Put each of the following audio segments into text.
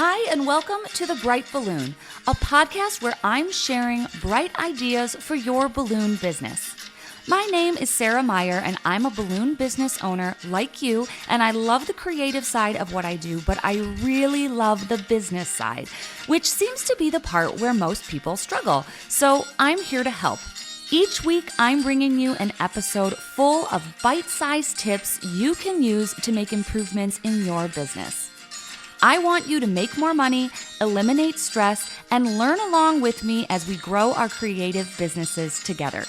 Hi, and welcome to The Bright Balloon, a podcast where I'm sharing bright ideas for your balloon business. My name is Sarah Meyer, and I'm a balloon business owner like you, and I love the creative side of what I do, but I really love the business side, which seems to be the part where most people struggle. So I'm here to help. Each week, I'm bringing you an episode full of bite-sized tips you can use to make improvements in your business. I want you to make more money, eliminate stress, and learn along with me as we grow our creative businesses together.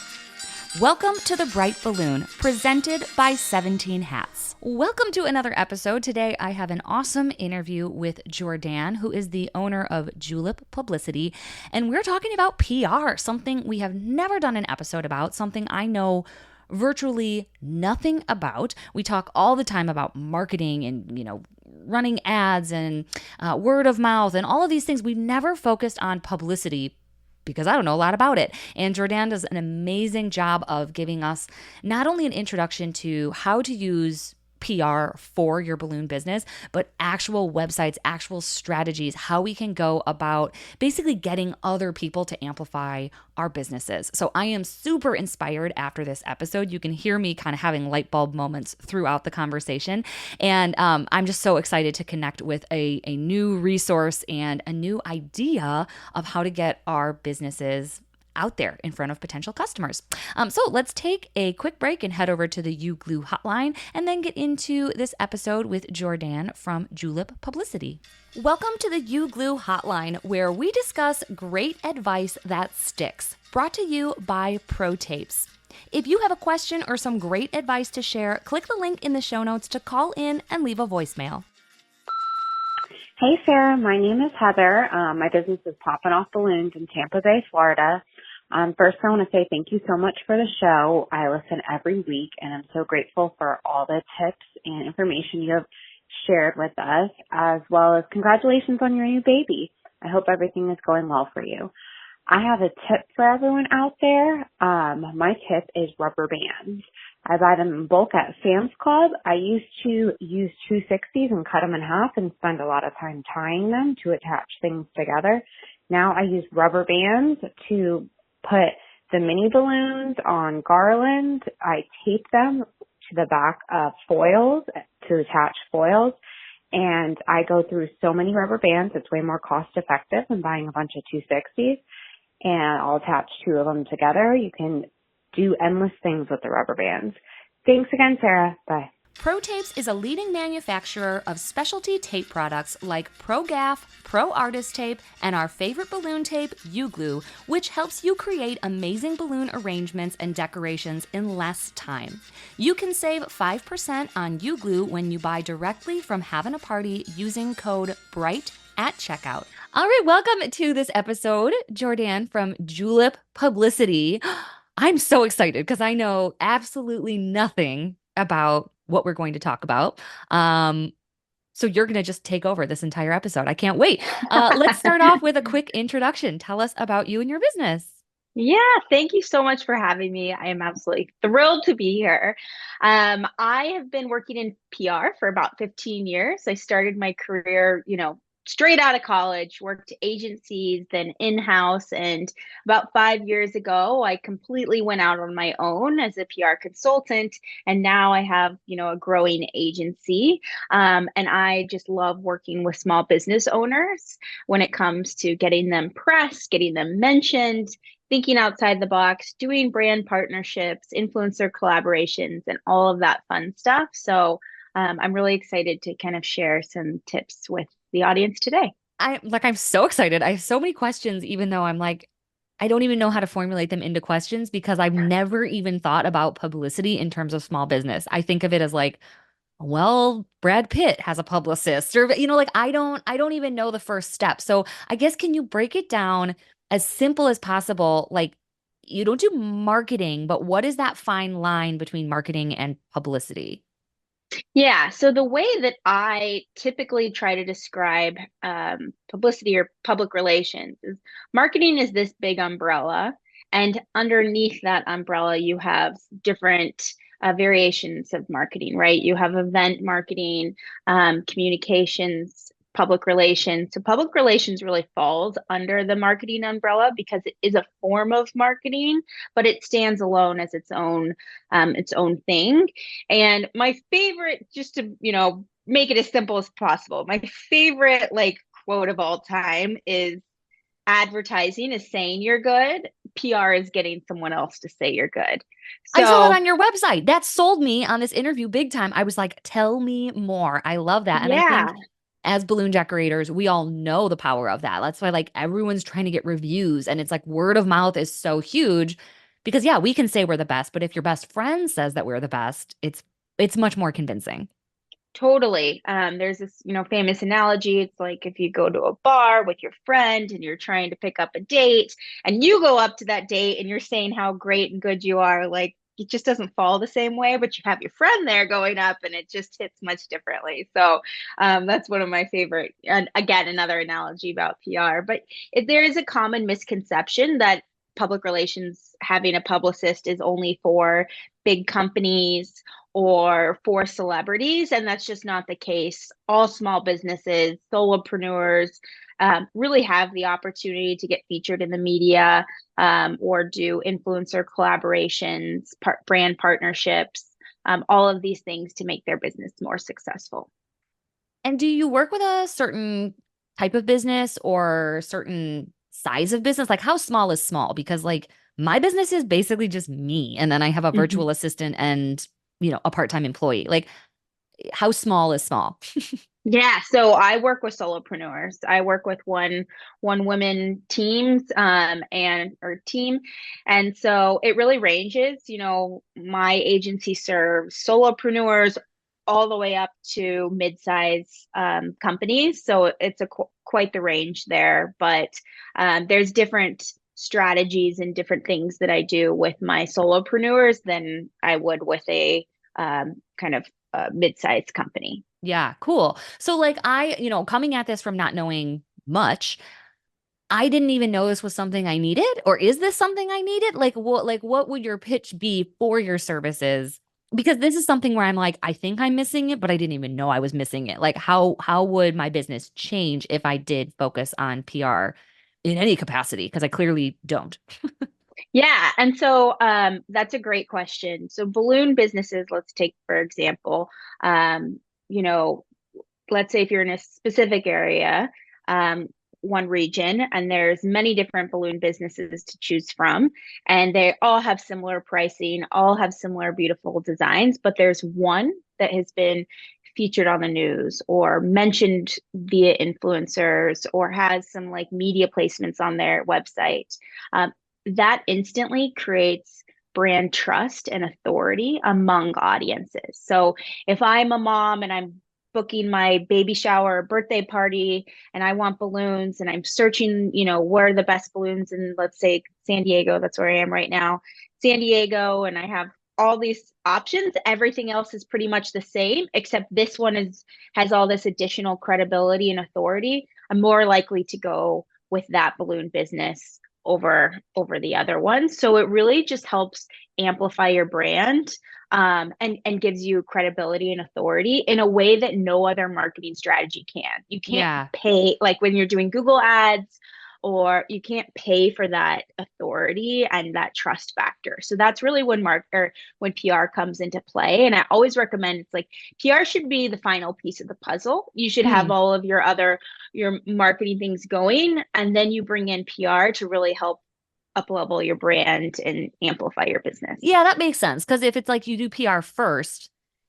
Welcome to The Bright Balloon, presented by 17 Hats. Welcome to another episode. Today, I have an awesome interview with Jordanne, who is the owner of Julep Publicity, and we're talking about PR, something we have never done an episode about, something I know virtually nothing about. We talk all the time about marketing and, running ads and word of mouth and all of these things. We've never focused on publicity because I don't know a lot about it. And Jordanne does an amazing job of giving us not only an introduction to how to use PR for your balloon business, but actual websites, actual strategies, how we can go about basically getting other people to amplify our businesses. So I am super inspired after this episode. You can hear me kind of having light bulb moments throughout the conversation. And I'm just so excited to connect with a new resource and a new idea of how to get our businesses out there in front of potential customers. So let's take a quick break and head over to the UGlue hotline and then get into this episode with Jordanne from Julep Publicity. Welcome to the UGlue hotline, where we discuss great advice that sticks, brought to you by Pro Tapes. If you have a question or some great advice to share, click the link in the show notes to call in and leave a voicemail. Hey, Sarah. My name is Heather. My business is Popping Off Balloons in Tampa Bay, Florida. First, I want to say thank you so much for the show. I listen every week, and I'm so grateful for all the tips and information you have shared with us, as well as congratulations on your new baby. I hope everything is going well for you. I have a tip for everyone out there. My tip is rubber bands. I buy them in bulk at Sam's Club. I used to use 260s and cut them in half and spend a lot of time tying them to attach things together. Now I use rubber bands to put the mini balloons on garland. I tape them to the back of foils to attach foils. And I go through so many rubber bands. It's way more cost effective than buying a bunch of 260s. And I'll attach two of them together. You can do endless things with the rubber bands. Thanks again, Sarah. Bye. Pro Tapes is a leading manufacturer of specialty tape products like Pro Gaff, Pro Artist Tape, and our favorite balloon tape, UGlue, which helps you create amazing balloon arrangements and decorations in less time. You can save 5% on UGlue when you buy directly from Having a Party using code BRIGHT at checkout. All right, welcome to this episode, Jordanne from Julep Publicity. I'm so excited because I know absolutely nothing about what we're going to talk about. So you're going to just take over this entire episode. I can't wait. Let's start off with a quick introduction. Tell us about you and your business. Yeah, thank you so much for having me. I am absolutely thrilled to be here. I have been working in PR for about 15 years. I started my career, straight out of college, worked agencies, then in-house. And about 5 years ago, I completely went out on my own as a PR consultant. And now I have, a growing agency. And I just love working with small business owners when it comes to getting them press, getting them mentioned, thinking outside the box, doing brand partnerships, influencer collaborations, and all of that fun stuff. So I'm really excited to kind of share some tips with the audience today. I'm so excited. I have so many questions, even though I'm like, I don't even know how to formulate them into questions because I've never even thought about publicity in terms of small business. I think of it as like, well, Brad Pitt has a publicist, or, I don't even know the first step. So I guess, can you break it down as simple as possible? Like, you don't do marketing, but what is that fine line between marketing and publicity? Yeah, so the way that I typically try to describe publicity or public relations is marketing is this big umbrella, and underneath that umbrella, you have different variations of marketing, right? You have event marketing, communications, public relations. So public relations really falls under the marketing umbrella because it is a form of marketing, but it stands alone as its own thing. And my favorite, just to, make it as simple as possible, my favorite like quote of all time is advertising is saying you're good. PR is getting someone else to say you're good. I saw that on your website. That sold me on this interview big time. I was like, tell me more. I love that. And I think as balloon decorators, we all know the power of that. That's why like everyone's trying to get reviews, and it's like word of mouth is so huge because yeah, we can say we're the best, but if your best friend says that we're the best, it's much more convincing. Totally. There's this, famous analogy. It's like if you go to a bar with your friend and you're trying to pick up a date and you go up to that date and you're saying how great and good you are, like it just doesn't fall the same way, but you have your friend there going up and it just hits much differently. So that's one of my favorite, and again, another analogy about PR. But there is a common misconception that public relations, having a publicist is only for big companies or for celebrities, and that's just not the case. All small businesses, solopreneurs, really have the opportunity to get featured in the media or do influencer collaborations, brand partnerships, all of these things to make their business more successful. And do you work with a certain type of business or certain size of business? Like how small is small? Because like my business is basically just me, and then I have a virtual assistant and a part-time employee. Like how small is small? Yeah, so I work with solopreneurs. I work with one women teams or team. And so it really ranges. My agency serves solopreneurs all the way up to mid-size companies. So it's quite the range there. But there's different strategies and different things that I do with my solopreneurs than I would with a kind of mid-sized company. Yeah, cool. So like coming at this from not knowing much, I didn't even know this was something I needed, or is this something I needed? Like what would your pitch be for your services? Because this is something where I'm like, I think I'm missing it, but I didn't even know I was missing it. Like how would my business change if I did focus on PR in any capacity? Because I clearly don't. Yeah. And so that's a great question. So balloon businesses, let's take, for example, let's say if you're in a specific area, one region, and there's many different balloon businesses to choose from, and they all have similar pricing, all have similar beautiful designs, but there's one that has been featured on the news or mentioned via influencers or has some like media placements on their website. That instantly creates brand trust and authority among audiences. So if I'm a mom and I'm booking my baby shower or birthday party and I want balloons and I'm searching, where are the best balloons in, let's say, San Diego, that's where I am right now, San Diego, and I have all these options, everything else is pretty much the same, except this one has all this additional credibility and authority. I'm more likely to go with that balloon business over the other ones. So it really just helps amplify your brand and gives you credibility and authority in a way that no other marketing strategy can. You can't pay, like when you're doing Google ads, or you can't pay for that authority and that trust factor. So that's really when PR comes into play. And I always recommend, it's like PR should be the final piece of the puzzle. You should have all of your marketing things going, and then you bring in PR to really help up-level your brand and amplify your business. Yeah, that makes sense. Because if it's like you do PR first,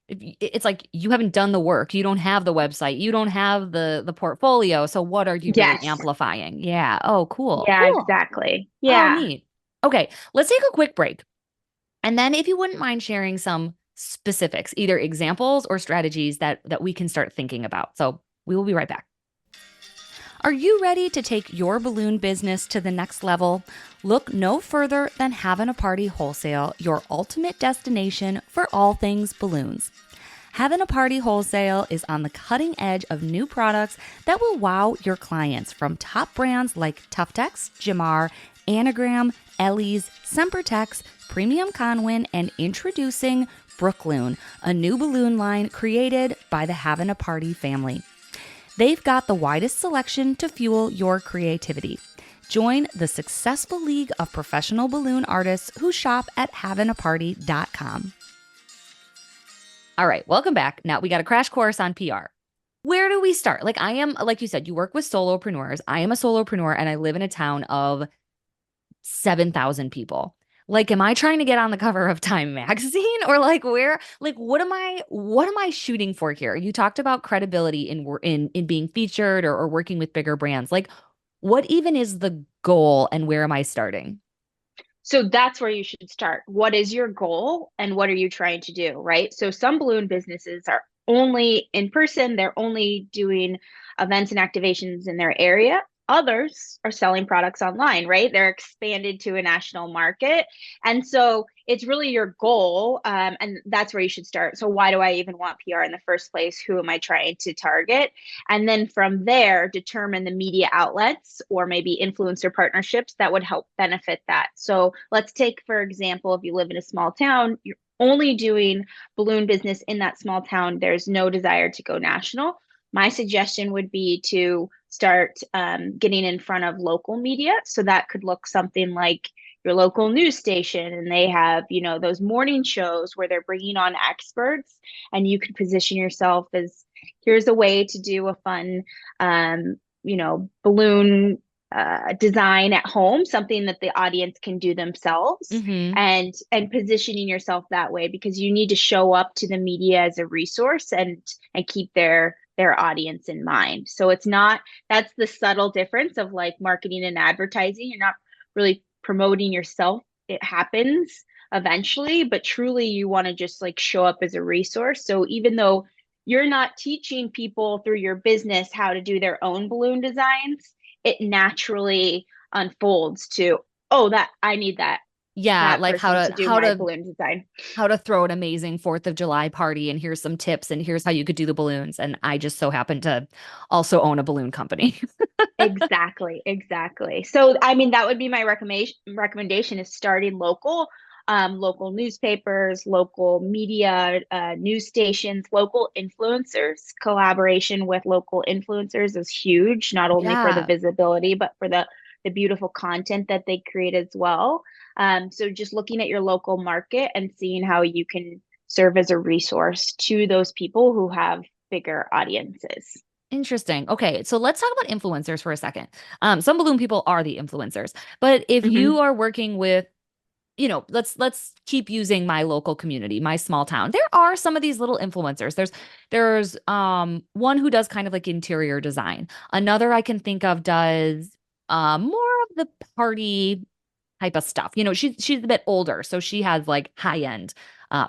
it's like you haven't done the work. You don't have the website. You don't have the portfolio. So what are you really amplifying? Yeah. Oh, cool. Yeah, cool. exactly. Yeah. Oh, neat. Okay, let's take a quick break. And then if you wouldn't mind sharing some specifics, either examples or strategies that we can start thinking about. So we will be right back. Are you ready to take your balloon business to the next level? Look no further than Having a Party Wholesale, your ultimate destination for all things balloons. Having a Party Wholesale is on the cutting edge of new products that will wow your clients, from top brands like Tuftex, Jamar, Anagram, Ellie's, Sempertex, Premium Conwin, and introducing Brookloon, a new balloon line created by the Having a Party family. They've got the widest selection to fuel your creativity. Join the successful league of professional balloon artists who shop at havinaparty.com. All right, welcome back. Now we got a crash course on PR. Where do we start? Like like you said, you work with solopreneurs. I am a solopreneur and I live in a town of 7,000 people. Like, am I trying to get on the cover of Time magazine or like what am I shooting for here? You talked about credibility in being featured or working with bigger brands. Like, what even is the goal and where am I starting? So that's where you should start. What is your goal and what are you trying to do, right? So some balloon businesses are only in person, they're only doing events and activations in their area. Others are selling products online, right? They're expanded to a national market. And so it's really your goal. And that's where you should start. So why do I even want PR in the first place? Who am I trying to target? And then from there, determine the media outlets or maybe influencer partnerships that would help benefit that. So let's take, for example, if you live in a small town, you're only doing balloon business in that small town. There's no desire to go national. My suggestion would be to start getting in front of local media. So that could look something like your local news station, and they have, those morning shows where they're bringing on experts, and you can position yourself as, here's a way to do a fun, balloon design at home, something that the audience can do themselves, and positioning yourself that way, because you need to show up to the media as a resource and keep their audience in mind. So that's the subtle difference of like marketing and advertising. You're not really promoting yourself. It happens eventually, but truly you want to just like show up as a resource. So even though you're not teaching people through your business how to do their own balloon designs, it naturally unfolds to, that I need that. Yeah, like how to balloon design, how to throw an amazing 4th of July party, and here's some tips, and here's how you could do the balloons. And I just so happen to also own a balloon company. Exactly. So, I mean, that would be my recommendation is starting local newspapers, local media, news stations, local influencers. Collaboration with local influencers is huge, not only for the visibility, but for the beautiful content that they create as well. So just looking at your local market and seeing how you can serve as a resource to those people who have bigger audiences. Interesting. Okay, so let's talk about influencers for a second. Some balloon people are the influencers, but if you are working with, let's keep using my local community, my small town. There are some of these little influencers. There's one who does kind of like interior design. Another I can think of does more of the party type of stuff. She's a bit older, so she has like high-end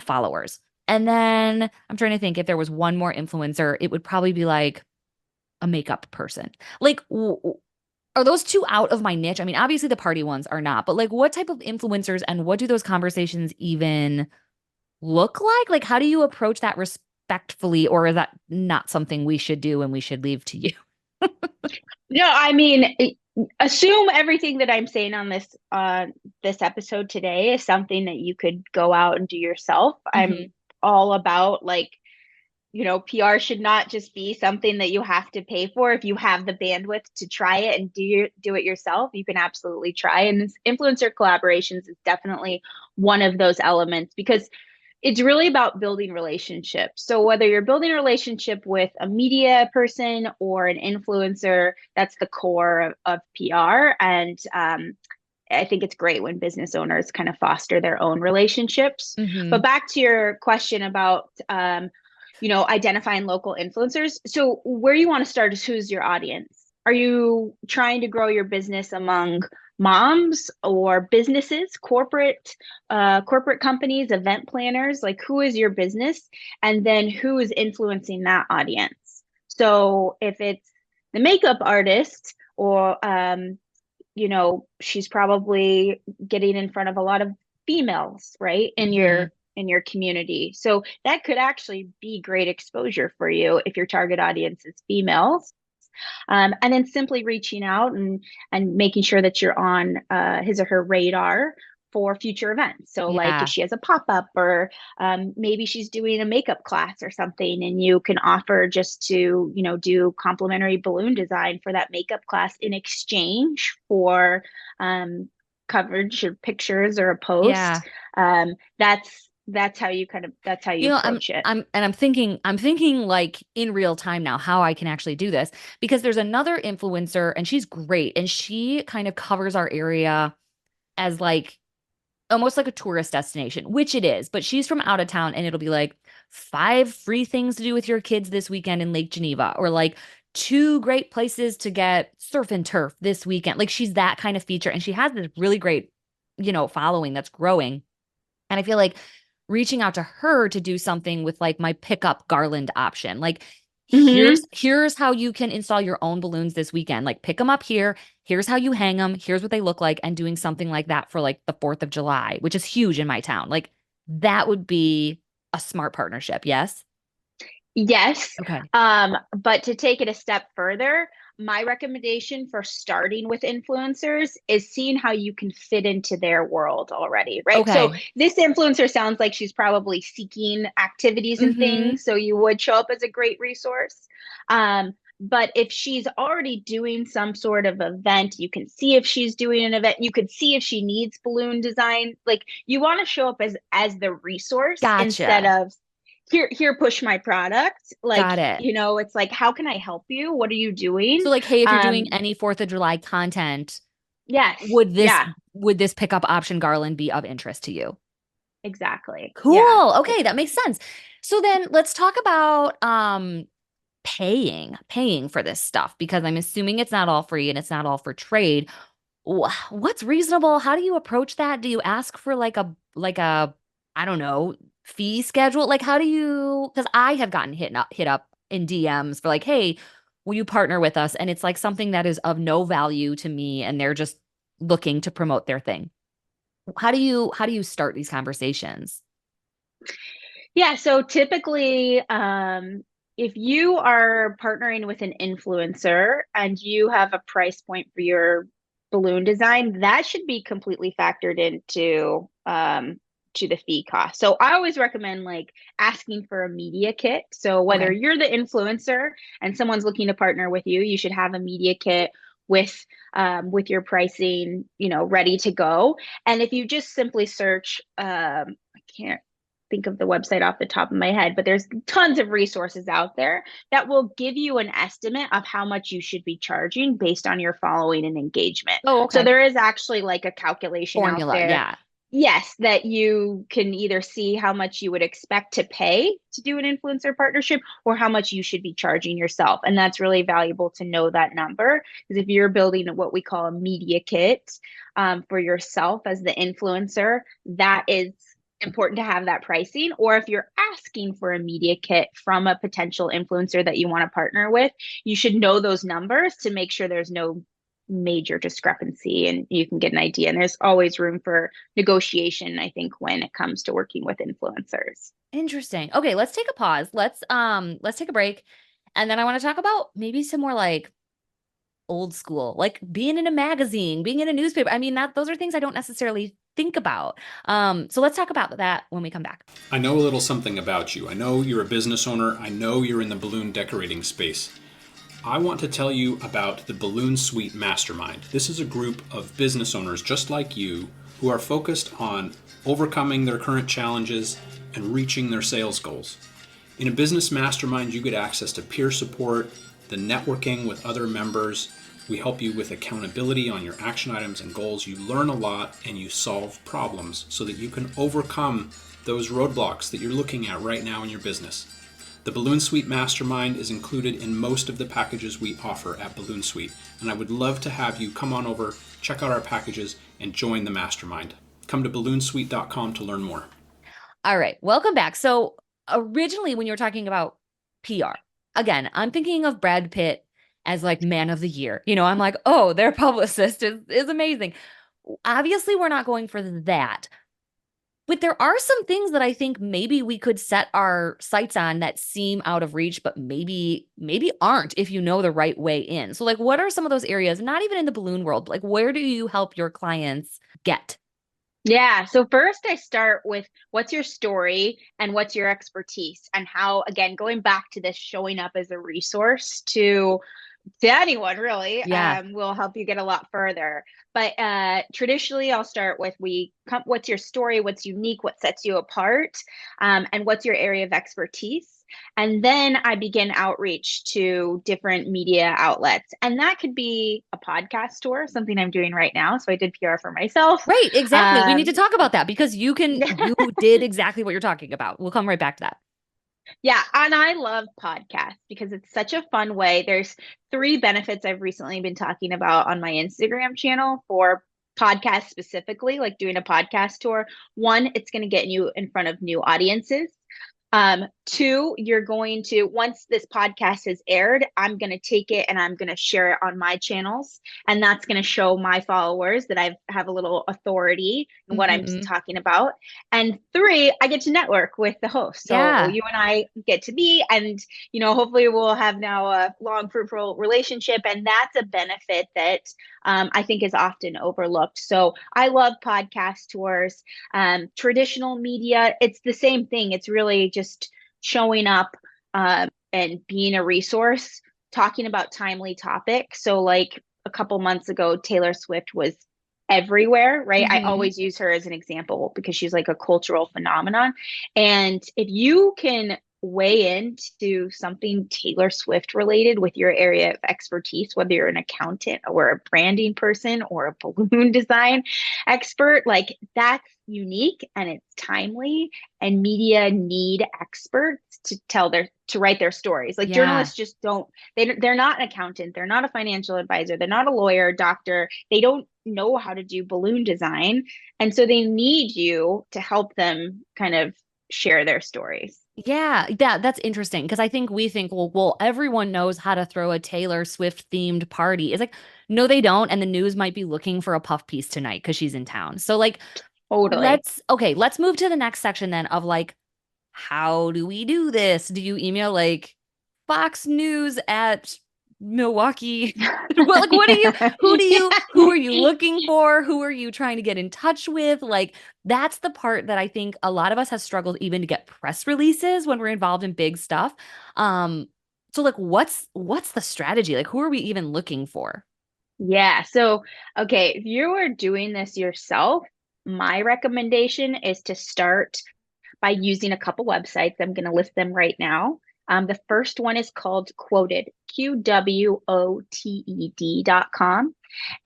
followers. And then I'm trying to think if there was one more influencer, it would probably be like a makeup person. Like, are those two out of my niche? I mean, obviously the party ones are not, but like what type of influencers and what do those conversations even look like? Like, how do you approach that respectfully, or is that not something we should do and we should leave to you? No, I mean, assume everything that I'm saying on this episode today is something that you could go out and do yourself. I'm all about like, PR should not just be something that you have to pay for. If you have the bandwidth to try it and do it yourself, you can absolutely try. And influencer collaborations is definitely one of those elements, because it's really about building relationships. So whether you're building a relationship with a media person or an influencer, that's the core of PR. And I think it's great when business owners kind of foster their own relationships. But back to your question about identifying local influencers. So where you want to start is, who's your audience? Are you trying to grow your business among moms or businesses, corporate companies, event planners? Like, who is your business? And then who is influencing that audience? So if it's the makeup artist, or she's probably getting in front of a lot of females, right, in your community. So that could actually be great exposure for you if your target audience is females. And then simply reaching out and making sure that you're on his or her radar for future events. So like if Yeah. she has a pop-up or maybe she's doing a makeup class or something, and you can offer just to, do complimentary balloon design for that makeup class in exchange for coverage or pictures or a Yeah. post. That's how you I'm approach it. I'm thinking like in real time now how I can actually do this because there's another influencer and she's great and she kind of covers our area as like almost like a tourist destination, which it is, but she's from out of town and it'll be like 5 free things to do with your kids this weekend in Lake Geneva or like 2 great places to get surf and turf this weekend. Like she's that kind of feature and she has this really great, following that's growing. And I feel like reaching out to her to do something with like my pickup garland option. Like Hmm. here's how you can install your own balloons this weekend. Like pick them up here. Here's how you hang them. Here's what they look like and doing something like that for like the 4th of July, which is huge in my town. Like that would be a smart partnership. Yes. Yes. Okay. But to take it a step further, my recommendation for starting with influencers is seeing how you can fit into their world already, right? So Okay. this influencer sounds like she's probably seeking activities and Mm-hmm. things, so you would show up as a great resource. But if she's already doing some sort of event, you can see if she's doing an event. You could see if she needs balloon design. Like you want to show up as the resource instead Gotcha. of here push my product. Like, Got it. it's like, how can I help you? What are you doing? So like, hey, if you're doing um any 4th of July content, yes, would this yeah, would this pickup option garland be of interest to you? exactly, yeah. Cool. Okay, that makes sense. So then let's talk about paying for this stuff because I'm assuming it's not all free and it's not all for trade. What's reasonable? How do you approach that? Do you ask for like a I don't know, fee schedule? Like how do you because I have gotten hit up in DMs for like, "Hey, will you partner with us?" And it's like something that is of no value to me and they're just looking to promote their thing. How do you start these conversations? Yeah, so typically, if you are partnering with an influencer and you have a price point for your balloon design, that should be completely factored into to the fee cost. So I always recommend like asking for a media kit. So whether Okay. you're the influencer and someone's looking to partner with you, you should have a media kit with your pricing, ready to go. And if you just simply search, I can't think of the website off the top of my head, but there's tons of resources out there that will give you an estimate of how much you should be charging based on your following and engagement. Oh, So okay. there is actually like a calculation out Formula. there. Yeah. Yes, that you can either see how much you would expect to pay to do an influencer partnership or how much you should be charging yourself. And that's really valuable to know that number because if you're building what we call a media kit for yourself as the influencer, that is important to have that pricing. Or if you're asking for a media kit from a potential influencer that you want to partner with, you should know those numbers to make sure there's no major discrepancy and you can get an idea. And there's always room for negotiation, I think, when it comes to working with influencers. Interesting. Okay, let's take a pause. Let's take a break. And then I want to talk about maybe some more like old school, like being in a magazine, being in a newspaper. I mean, that those are things I don't necessarily think about. So let's talk about that when we come back. I know a little something about you. I know you're a business owner. I know you're in the balloon decorating space. I want to tell you about the Balloon Suite Mastermind. This is a group of business owners just like you who are focused on overcoming their current challenges and reaching their sales goals. In a business mastermind, you get access to peer support, the networking with other members. We help you with accountability on your action items and goals. You learn a lot and you solve problems so that you can overcome those roadblocks that you're looking at right now in your business. The Balloon Suite Mastermind is included in most of the packages we offer at Balloon Suite, and I would love to have you come on over, check out our packages, and join the mastermind. Come to balloonsuite.com to learn more. All right, welcome back. So originally when you were talking about PR, again, I'm thinking of Brad Pitt as like man of the year. I'm like, oh, their publicist is amazing. Obviously, we're not going for that. But there are some things that I think maybe we could set our sights on that seem out of reach, but maybe aren't if you know the right way in. So like what are some of those areas, not even in the balloon world, but like where do you help your clients get? Yeah. So first I start with what's your story and what's your expertise, and how, again, going back to this showing up as a resource to anyone really, Yeah. will help you get a lot further. But traditionally, I'll start with what's your story, what's unique, what sets you apart, and what's your area of expertise. And then I begin outreach to different media outlets. And that could be a podcast tour, something I'm doing right now. So I did PR for myself. Right, exactly. We need to Um, talk about that because you did exactly what you're talking about. We'll come right back to that. Yeah, and I love podcasts because it's such a fun way. There's three benefits I've recently been talking about on my Instagram channel for podcasts specifically, like doing a podcast tour. One, it's going to get you in front of new audiences. Two, you're going to, once this podcast has aired, I'm going to take it and I'm going to share it on my channels. And that's going to show my followers that I have a little authority in what I'm Mhm. talking about. And three, I get to network with the host. So Yeah. you and I get to meet, and, hopefully we'll have now a long, fruitful relationship. And that's a benefit that I think is often overlooked. So I love podcast tours. Traditional media, it's the same thing. It's really just showing up and being a resource, talking about timely topics. So, like a couple months ago, Taylor Swift was everywhere, right? I Mhm. always use her as an example because she's like a cultural phenomenon. And if you can weigh into something Taylor Swift related with your area of expertise, whether you're an accountant or a branding person or a balloon design expert, like that's unique and it's timely, and media need experts to write their stories. Like Yeah. journalists just don't, they're not an accountant, they're not a financial advisor, they're not a lawyer, doctor, they don't know how to do balloon design, and so they need you to help them kind of share their stories. Yeah, that's interesting because I think we think, well, everyone knows how to throw a Taylor Swift themed party. It's like, no, they don't. And the news might be looking for a puff piece tonight because she's in town. So like, Totally. let's move to the next section then of like, how do we do this? Do you email like Fox News at Milwaukee? Well, like, who are you looking for? Who are you trying to get in touch with? Like, that's the part that I think a lot of us have struggled even to get press releases when we're involved in big stuff. Um, so like, what's the strategy? Like, who are we even looking for? Yeah. So, okay, if you are doing this yourself, my recommendation is to start by using a couple websites. I'm going to list them right now. The first one is called Quoted, QWOTED.com.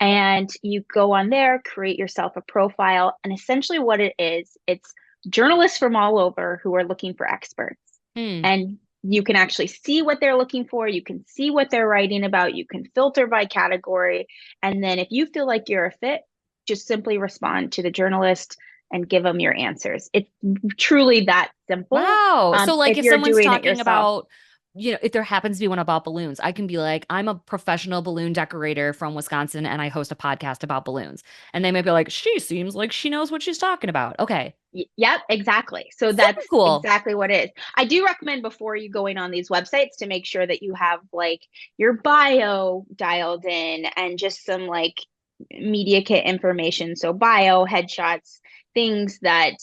And you go on there, create yourself a profile. And essentially, what it is, it's journalists from all over who are looking for experts. Hmm. And you can actually see what they're looking for. You can see what they're writing about. You can filter by category. And then if you feel like you're a fit, just simply respond to the journalist and give them your answers. It's truly that simple. Wow. So like If if you're someone's doing it talking yourself. about, if there happens to be one about balloons, I can be like, I'm a professional balloon decorator from Wisconsin and I host a podcast about balloons. And they might be like, she seems like she knows what she's talking about. Okay. Yep, exactly. So Super that's cool. exactly what it is. I do recommend before you going on these websites to make sure that you have like your bio dialed in and just some like media kit information. So bio, headshots, things that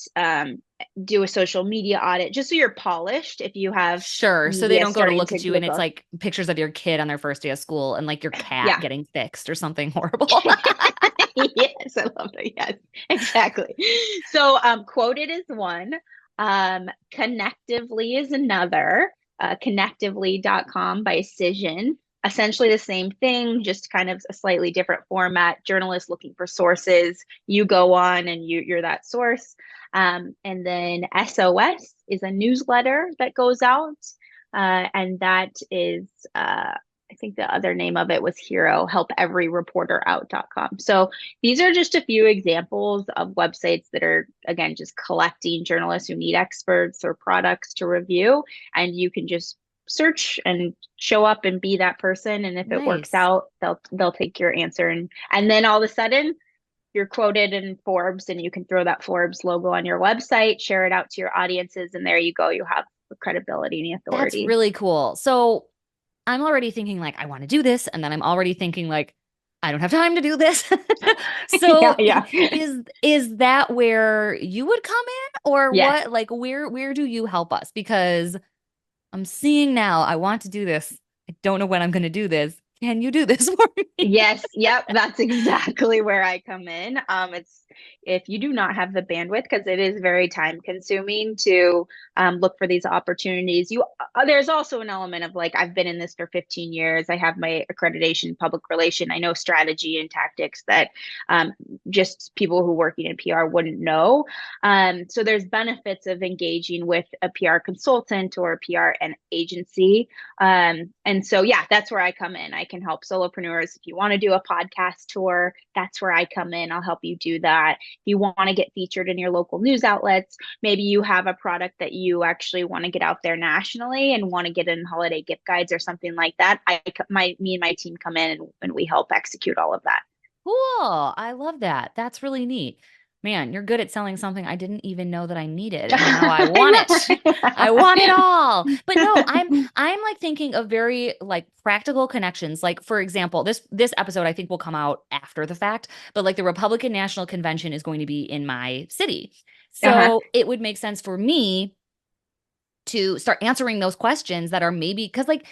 do a social media audit, just so you're polished if you have Sure. So they media don't go to starting look to at you and look it's up. like pictures of your kid on their first day of school and like your cat Yeah. getting fixed or something horrible. Yes, I love that. Yes, exactly. So quoted is one. Connectively is another. Connectively.com by Cision. Essentially the same thing, just kind of a slightly different format. Journalists looking for sources. You go on and you're that source. And then SOS is a newsletter that goes out. And that is I think the other name of it was Hero, helpeveryreporterout.com. So these are just a few examples of websites that are, again, just collecting journalists who need experts or products to review. And you can just search and show up and be that person. And if it works Nice. out, they'll take your answer. And then all of a sudden, you're quoted in Forbes, and you can throw that Forbes logo on your website, share it out to your audiences, and there you go. You have the credibility and the That's authority. really cool. So I'm already thinking like I want to do this, and then I'm already thinking like I don't have time to do this. So Yeah. is that where you would come in, or Yes. what? Like where do you help us? Because I'm seeing now I want to do this. I don't know when I'm going to do this. Can you do this for me? Yes, yep, that's exactly where I come in. It's if you do not have the bandwidth, because it is very time consuming to look for these opportunities. There's also an element of like, I've been in this for 15 years. I have my accreditation in public relation. I know strategy and tactics that just people who working in PR wouldn't know. So there's benefits of engaging with a PR consultant or a PR and agency. And so, yeah, that's where I come in. I can help solopreneurs. If you want to do a podcast tour, that's where I come in. I'll help you do that. If you want to get featured in your local news outlets, maybe you have a product that you actually want to get out there nationally and want to get in holiday gift guides or something like that. Me and my team come in and we help execute all of that. Cool. I love that. That's really neat. Man, you're good at selling something I didn't even know that I needed, and now I want it. I want it all. But no, I'm like thinking of very like practical connections. Like for example, this episode I think will come out after the fact, but like the Republican National Convention is going to be in my city. So it would make sense for me to start answering those questions that are maybe because like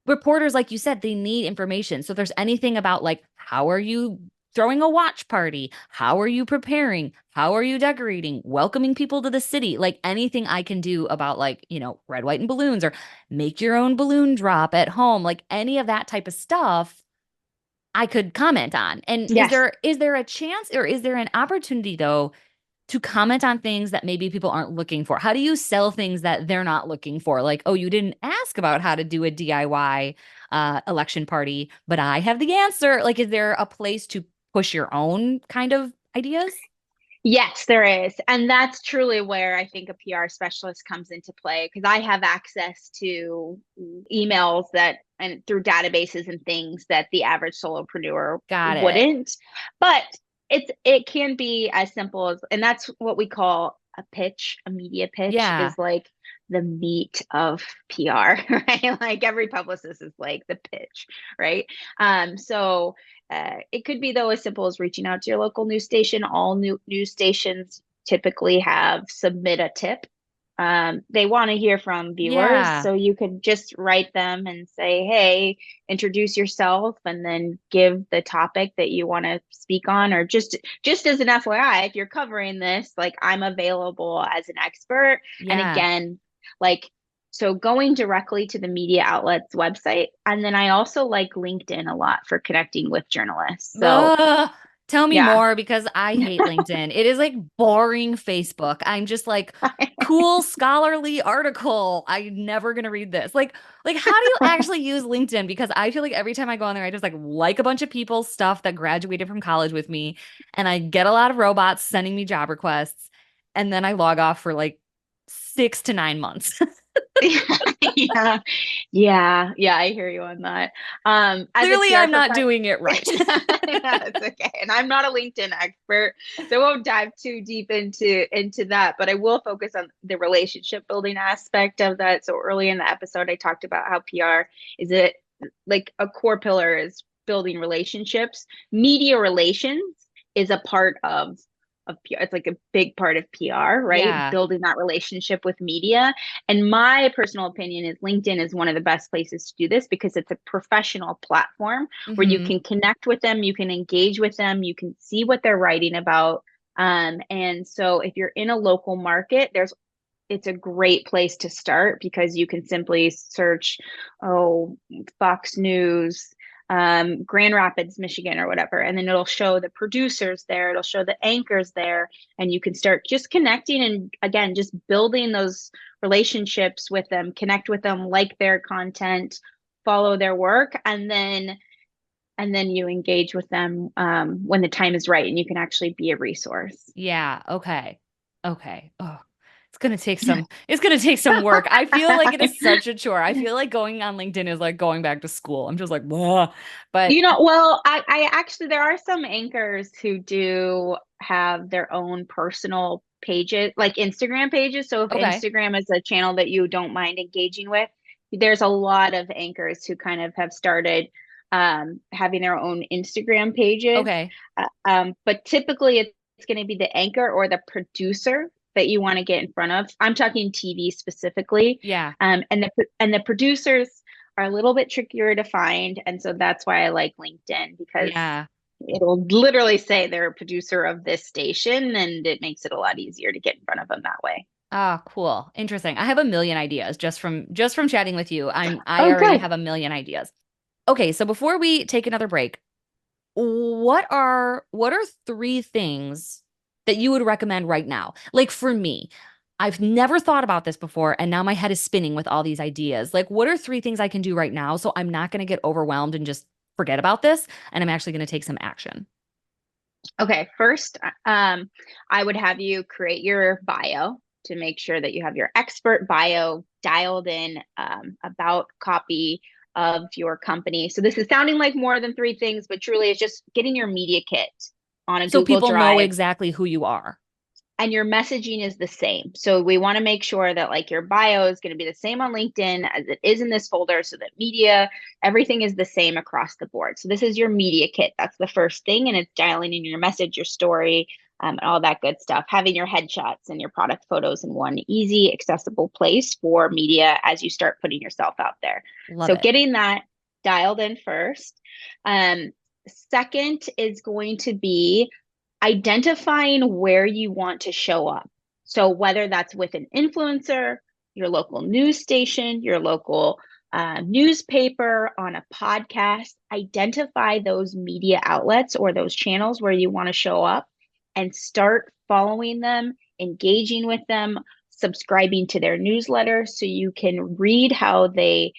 reporters, like you said, they need information. So if there's anything about like, how are you throwing a watch party? How are you preparing? How are you decorating? Welcoming people to the city? Like anything I can do about like, red, white, and balloons or make your own balloon drop at home, like any of that type of stuff I could comment on. And Yes. is there a chance or is there an opportunity though to comment on things that maybe people aren't looking for? How do you sell things that they're not looking for? Like, oh, you didn't ask about how to do a DIY election party, but I have the answer. Like, is there a place to push your own kind of ideas? Yes, there is. And that's truly where I think a PR specialist comes into play because I have access to emails and through databases and things that the average solopreneur Got it. wouldn't. But it can be as simple as, and that's what we call a pitch, a media pitch is like the meat of PR, right? Like every publicist is like the pitch, right? So it could be though as simple as reaching out to your local news station. All news stations typically have submit a tip. They want to hear from viewers, so you could just write them and say, hey, introduce yourself and then give the topic that you want to speak on, or just as an FYI, if you're covering this, like I'm available as an expert. And again, like, so going directly to the media outlet's website. And then I also like LinkedIn a lot for connecting with journalists. So tell me more because I hate LinkedIn. It is like boring Facebook. I'm just like, cool scholarly article. I'm never going to read this. Like how do you actually use LinkedIn? Because I feel like every time I go on there, I just like a bunch of people's stuff that graduated from college with me. And I get a lot of robots sending me job requests. And then I log off for like 6 to 9 months. Yeah, I hear you on that. Clearly I'm not doing it right. It's okay. And I'm not a LinkedIn expert, so I won't dive too deep into that, but I will focus on the relationship building aspect of that. So early in the episode, I talked about how PR is like a core pillar is building relationships. Media relations is a part of PR. It's like a big part of PR, right? Building that relationship with media. And my personal opinion is LinkedIn is one of the best places to do this because it's a professional platform where you can connect with them, you can engage with them, you can see what they're writing about. And so if you're in a local market, it's a great place to start because you can simply search, Fox News, Grand Rapids, Michigan, or whatever. And then it'll show the producers there, it'll show the anchors there, and you can start just connecting and again, just building those relationships with them, connect with them, like their content, follow their work, and then you engage with them when the time is right and you can actually be a resource. Yeah. Okay. Oh, it's going to take some work. I feel like it is such a chore. I feel like going on LinkedIn is like going back to school. I'm just like, blah. But well, I actually, there are some anchors who do have their own personal pages, like Instagram pages. So if Instagram is a channel that you don't mind engaging with, there's a lot of anchors who kind of have started having their own Instagram pages. Okay. But typically it's going to be the anchor or the producer that you want to get in front of. I'm talking TV specifically. Yeah. And the producers are a little bit trickier to find. And so that's why I like LinkedIn, because Yeah. it'll literally say they're a producer of this station, and it makes it a lot easier to get in front of them that way. Ah, cool. Interesting. I have a million ideas just from chatting with you. I Oh, already good. have a million ideas. Okay, so before we take another break, what are three things that you would recommend right now? Like for me, I've never thought about this before, and now my head is spinning with all these ideas. Like, what are three things I can do right now so I'm not going to get overwhelmed and just forget about this, and I'm actually going to take some action? Okay, first, I would have you create your bio to make sure that you have your expert bio dialed in, about copy of your company. So this is sounding like more than three things, but truly it's just getting your media kit on a So Google people know Drive, exactly who you are. and your messaging is the same. So we want to make sure that like your bio is going to be the same on LinkedIn as it is in this folder, so that media, everything is the same across the board. So this is your media kit. That's the first thing. And it's dialing in your message, your story, and all that good stuff. Having your headshots and your product photos in one easy, accessible place for media as you start putting yourself out there. Love So it. getting that dialed in first. Second is going to be identifying where you want to show up. So whether that's with an influencer, your local news station, your local newspaper, on a podcast, identify those media outlets or those channels where you want to show up, and start following them, engaging with them, subscribing to their newsletter so you can read how they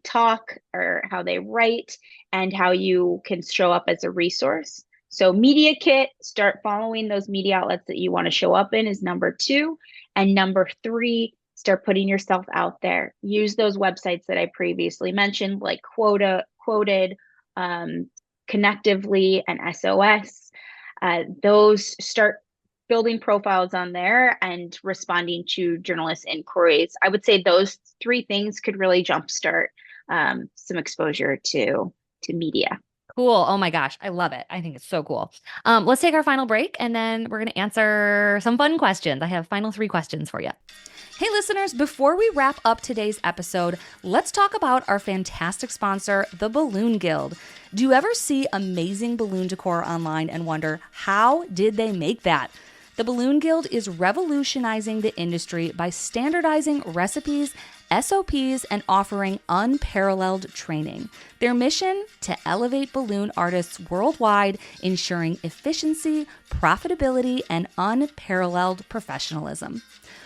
talk or how they write, and how you can show up as a resource. So media kit, start following those media outlets that you want to show up in, is number two. And number three, start putting yourself out there. Use those websites that I previously mentioned, like Quoted, Connectively, and SOS. Those, start building profiles on there and responding to journalist inquiries. I would say those three things could really jumpstart some exposure to media. Cool. Oh my gosh. I love it. I think it's so cool. Let's take our final break and then we're going to answer some fun questions. I have final three questions for you. Hey, listeners, before we wrap up today's episode, let's talk about our fantastic sponsor, the Balloon Guild. Do you ever see amazing balloon decor online and wonder, how did they make that? The Balloon Guild is revolutionizing the industry by standardizing recipes, SOPs, and offering unparalleled training. Their mission? To elevate balloon artists worldwide, ensuring efficiency, profitability, and unparalleled professionalism.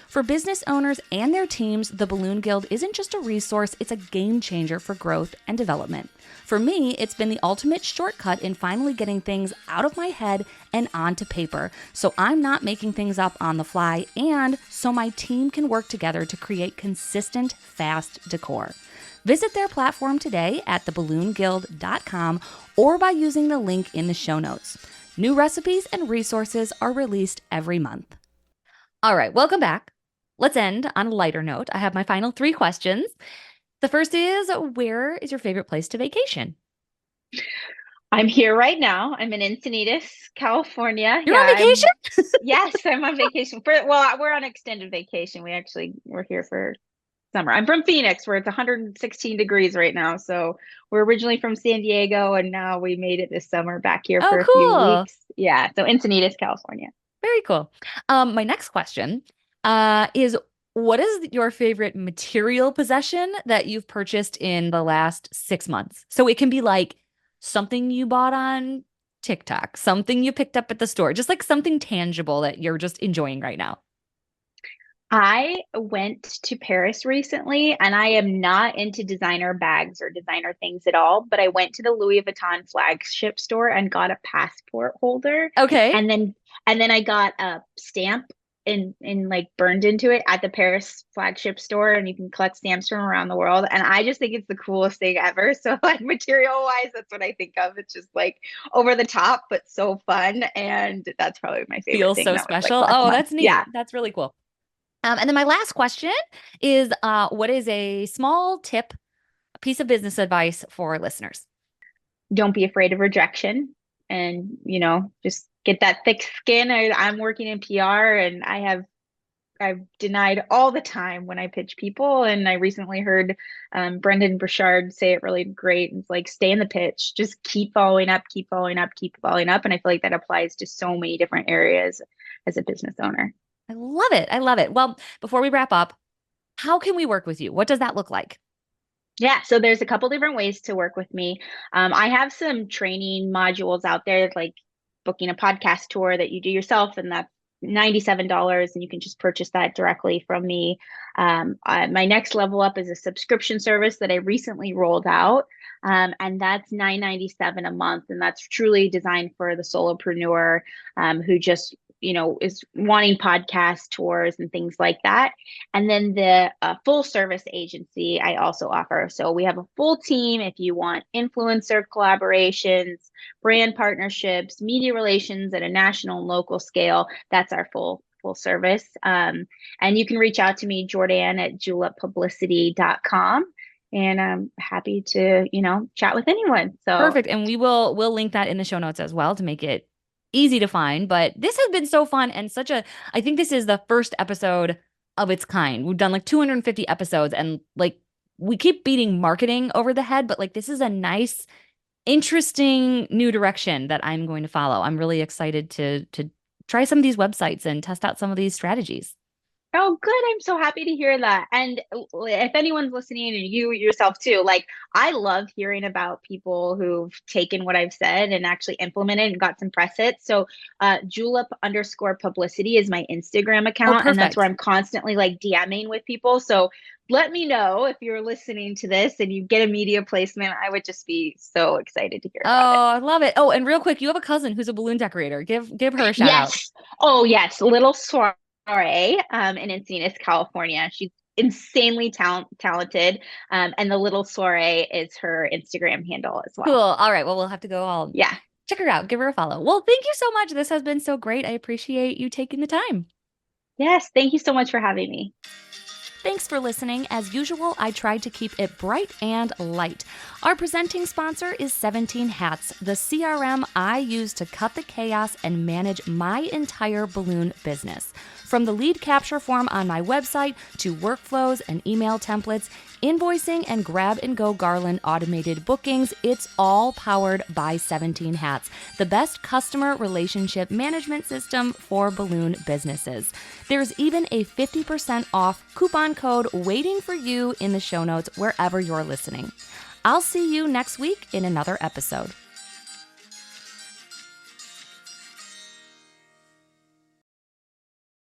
For business owners and their teams, the Balloon Guild isn't just a resource, it's a game changer for growth and development. For me, it's been the ultimate shortcut in finally getting things out of my head and onto paper, so I'm not making things up on the fly, and so my team can work together to create consistent, fast decor. Visit their platform today at theballoonguild.com or by using the link in the show notes. New recipes and resources are released every month. All right, welcome back. Let's end on a lighter note. I have my final three questions. The first is, where is your favorite place to vacation? I'm here right now. I'm in Encinitas, California. You're on vacation? Yes, I'm on vacation. We're on extended vacation. We're here for summer. I'm from Phoenix, where it's 116 degrees right now. So we're originally from San Diego, and now we made it this summer back here for a few weeks. Yeah, so Encinitas, California. Very cool. My next question is, what is your favorite material possession that you've purchased in the last 6 months? So it can be like something you bought on TikTok, something you picked up at the store, just like something tangible that you're just enjoying right now. I went to Paris recently, and I am not into designer bags or designer things at all, but I went to the Louis Vuitton flagship store and got a passport holder. Okay. And then I got a stamp in like burned into it at the Paris flagship store, and you can collect stamps from around the world. And I just think it's the coolest thing ever. So like material wise, that's what I think of. It's just like over the top, but so fun. And that's probably my favorite Feels thing. so special. Oh, that's neat. Yeah. That's really cool. And then my last question is, what is a small tip piece of business advice for our listeners. Don't be afraid of rejection, and, just get that thick skin. I'm working in PR, and I've denied all the time when I pitch people. And I recently heard Brendan Burchard say it really great. It's like, stay in the pitch, just keep following up, keep following up, keep following up. And I feel like that applies to so many different areas as a business owner. I love it. I love it. Well, before we wrap up, how can we work with you? What does that look like? Yeah, so there's a couple different ways to work with me. I have some training modules out there, like booking a podcast tour that you do yourself, and that's $97, and you can just purchase that directly from me. My next level up is a subscription service that I recently rolled out, and that's $9.97 a month, and that's truly designed for the solopreneur who just is wanting podcast tours and things like that. And then the full service agency I also offer. So we have a full team if you want influencer collaborations, brand partnerships, media relations at a national and local scale. That's our full service. And you can reach out to me, Jordanne at juleppublicity.com. And I'm happy to, chat with anyone. So perfect. And we'll link that in the show notes as well to make it easy to find. But this has been so fun, and I think this is the first episode of its kind. We've done like 250 episodes, and like we keep beating marketing over the head, but like this is a nice, interesting new direction that I'm going to follow. I'm really excited to try some of these websites and test out some of these strategies. Oh, good. I'm so happy to hear that. And if anyone's listening, and you yourself too, like, I love hearing about people who've taken what I've said and actually implemented and got some press hits. So Julep_publicity is my Instagram account. And that's where I'm constantly like DMing with people. So let me know if you're listening to this and you get a media placement. I would just be so excited to hear about it. Oh, I love it. Oh, and real quick, you have a cousin who's a balloon decorator. Give her a shout out. Yes. Oh, yes. Little Soiree in Encinitas, California. She's insanely talented. And the Little Soiree is her Instagram handle as well. Cool. All right. Well, we'll have to go check her out. Give her a follow. Well, thank you so much. This has been so great. I appreciate you taking the time. Yes. Thank you so much for having me. Thanks for listening. As usual, I tried to keep it bright and light. Our presenting sponsor is 17 Hats, the CRM I use to cut the chaos and manage my entire balloon business. From the lead capture form on my website to workflows and email templates, invoicing and grab-and-go garland automated bookings, it's all powered by 17 Hats, the best customer relationship management system for balloon businesses. There's even a 50% off coupon code waiting for you in the show notes wherever you're listening. I'll see you next week in another episode.